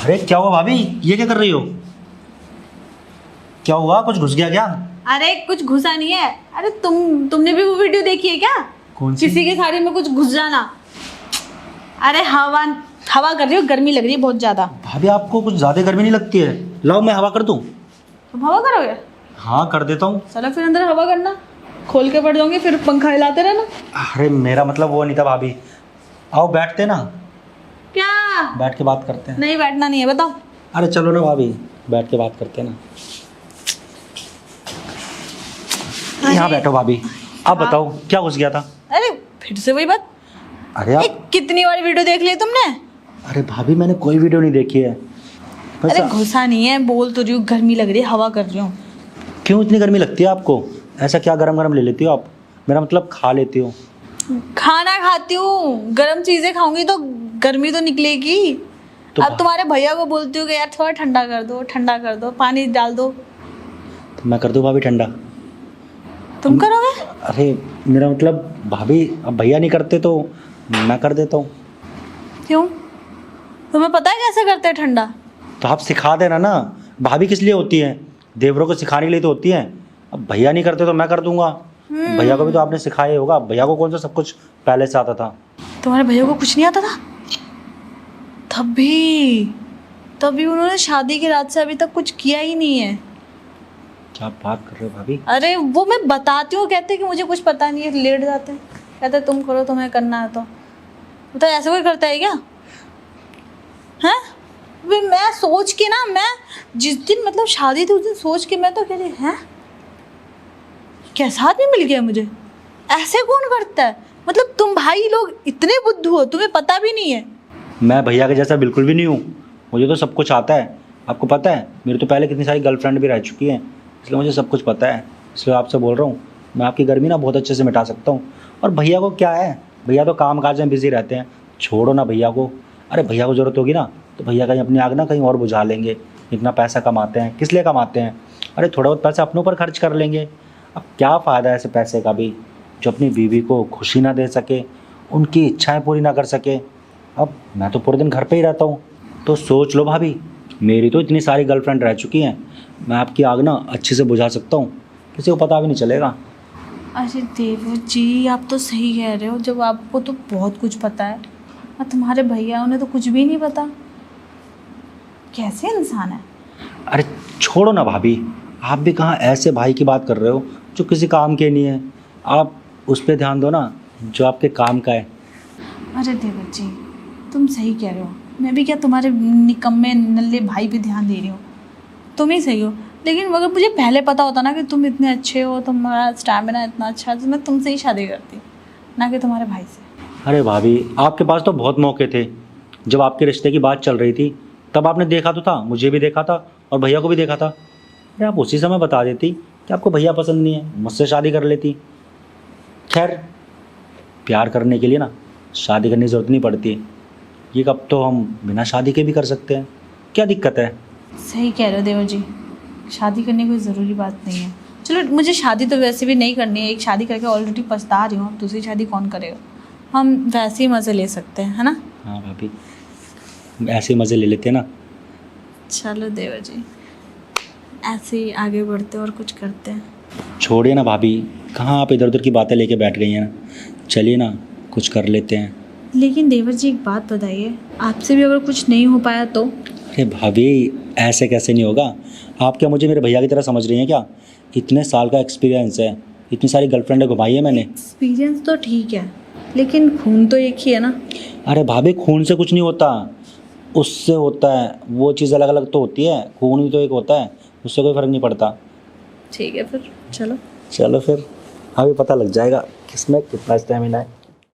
अरे क्या हुआ भाभी, ये क्या कर रही हो? क्या हुआ, कुछ घुस गया क्या? अरे कुछ घुसा नहीं है। अरे तुमने भी वो वीडियो देखी है क्या? कौन सी? किसी के साड़ी में कुछ घुस जाना। अरे हवा हवा कर रही हो, गर्मी लग रही है बहुत ज्यादा। भाभी आपको कुछ ज्यादा गर्मी नहीं लगती है? लाओ मैं हवा कर दूं। तुम हवा करोगे? हाँ कर देता हूँ। चलो फिर अंदर हवा करना, खोल के पड़ जाऊंगी फिर पंखा हिलाते रहना। अरे मेरा मतलब वो नहीं था भाभी। आओ बैठते ना, क्या? बैठ के बात करते हैं। नहीं बैठना नहीं है, बताओ। अरे चलो ना भाभी, बैठ के बात करते हैं ना। यहाँ बैठो भाभी। अब बताओ क्या घुस गया था? अरे फिर से वही बात। अरे आप कितनी बार वीडियो देख ली तुमने? अरे भाभी मैंने कोई वीडियो नहीं देखी है। अरे घुसा नहीं है, बोल तो रही हूँ, गर्मी लग रही है, हवा कर रही हूँ। क्यों इतनी गर्मी लगती है आपको? ऐसा क्या गरम गरम ले लेती हो आप? मेरा मतलब खा लेती हो? खाना खाती हूँ, गर्म चीजें खाऊंगी तो गर्मी तो निकलेगी। तो अब तुम्हारे भैया को बोलती हूँ कि यार थोड़ा ठंडा कर दो, पानी डाल दो। तो मैं कर दूँ भाभी ठंडा? तुम करोगे? अरे मेरा मतलब भाभी, अब भैया नहीं करते तो मैं कर देता हूँ। क्यों? तुम्हें पता है कैसे करते हैं ठंडा? तो आप सिखा देना ना। भाभी किस लिए होती है? देवरों को सिखाने के लिए तो होती है। अब भैया नहीं करते तो मैं कर दूंगा। भैया को भी तो आपने सिखाया ही होगा। भैया को कौन सा सब कुछ पहले से आता था? तुम्हारे भैया को कुछ नहीं आता था? तभी उन्होंने शादी की रात से अभी तक कुछ किया ही नहीं है। क्या बात कर रहे हो भाभी? अरे वो मैं बताती हूँ, कहते कि मुझे कुछ पता नहीं है, लेट जाते हैं, कहते तुम करो, तुम्हें करना है तो ऐसे कोई करता है क्या? हैं? अभी मैं सोच के ना, मैं जिस दिन मतलब शादी थी उस दिन सोच के मैं तो कह रही हैं कैसा आदमी मिल गया मुझे, ऐसे कौन करता है? मतलब तुम भाई लोग इतने बुद्धू हो, तुम्हें पता भी नहीं है। मैं भैया के जैसा बिल्कुल भी नहीं हूँ। मुझे तो सब कुछ आता है। आपको पता है मेरी तो पहले कितनी सारी गर्लफ्रेंड भी रह चुकी हैं, इसलिए मुझे सब कुछ पता है। इसलिए आपसे बोल रहा हूँ, मैं आपकी गर्मी ना बहुत अच्छे से मिटा सकता हूँ। और भैया को क्या है, भैया तो काम काज में बिजी रहते हैं। छोड़ो ना भैया को। अरे भैया को ज़रूरत होगी ना तो भैया कहीं अपनी आग ना कहीं और बुझा लेंगे। इतना पैसा कमाते हैं, किस लिए कमाते हैं? अरे थोड़ा बहुत पैसा अपने ऊपर खर्च कर लेंगे। अब क्या फ़ायदा है ऐसे पैसे का भी जो अपनी बीवी को खुशी ना दे सके, उनकी इच्छाएं पूरी ना कर सके। अब मैं तो पूरे दिन घर पे ही रहता हूँ। तो सोच लो भाभी, मेरी तो इतनी सारी गर्लफ्रेंड रह चुकी हैं, मैं आपकी आग ना अच्छे से बुझा सकता हूँ, किसी को पता भी नहीं चलेगा। अरे देव जी, आप तो सही कह रहे हो, जब आपको तो बहुत कुछ पता है और तुम्हारे भैया उन्हें तो कुछ भी नहीं पता। कैसे इंसान है? अरे छोड़ो ना भाभी, आप भी कहाँ ऐसे भाई की बात कर रहे हो जो किसी काम के नहीं है। आप उस पर ध्यान दो ना जो आपके काम का है। अरे देव जी, तुम सही कह रहे हो, मैं भी क्या तुम्हारे निकम्मे नल्ले भाई पे ध्यान दे रही हूँ? तुम ही सही हो, लेकिन अगर मुझे पहले पता होता ना कि तुम इतने अच्छे हो, तुम्हारा स्टैमिना इतना अच्छा है, तो मैं तुमसे ही शादी करती, ना कि तुम्हारे भाई से। अरे भाभी, आपके पास तो बहुत मौके थे। जब आपके रिश्ते की बात चल रही थी तब आपने देखा तो था, मुझे भी देखा था और भैया को भी देखा था। अरे आप उसी समय बता देती कि आपको भैया पसंद नहीं है, मुझसे शादी कर लेती। खैर, प्यार करने के लिए ना शादी करने की ज़रूरत नहीं पड़ती। ये कब तो हम बिना शादी के भी कर सकते हैं, क्या दिक्कत है? सही कह रहे हो देवर जी, शादी करने कोई ज़रूरी बात नहीं है। चलो मुझे शादी तो वैसे भी नहीं करनी है, एक शादी करके ऑलरेडी पछता रही हूँ, दूसरी शादी कौन करेगा? हम वैसे ही मज़े ले सकते हैं, है ना? हाँ भाभी, ऐसे ही मज़े ले लेते हैं ना। चलो देवर जी, ऐसे ही आगे बढ़ते और कुछ करते हैं। छोड़िए ना भाभी, कहाँ आप इधर उधर की बातें लेके बैठ गई हैं। चलिए ना कुछ कर लेते हैं। लेकिन देवर जी एक बात बताइए, आपसे भी अगर कुछ नहीं हो पाया तो? अरे भाभी, ऐसे कैसे नहीं होगा? आप क्या मुझे मेरे भैया की तरह समझ रही हैं क्या? इतने साल का एक्सपीरियंस है, इतनी सारी गर्लफ्रेंडें घुमाई है मैंने। एक्सपीरियंस तो ठीक है, लेकिन खून तो एक ही है ना? अरे भाभी, खून से कुछ नहीं होता, उससे होता है। वो चीज़ अलग अलग तो होती है, खून ही तो एक होता है, उससे कोई फ़र्क नहीं पड़ता। ठीक है फिर, चलो। चलो फिर, अभी पता लग जाएगा किसमें कितना स्टेमिना है।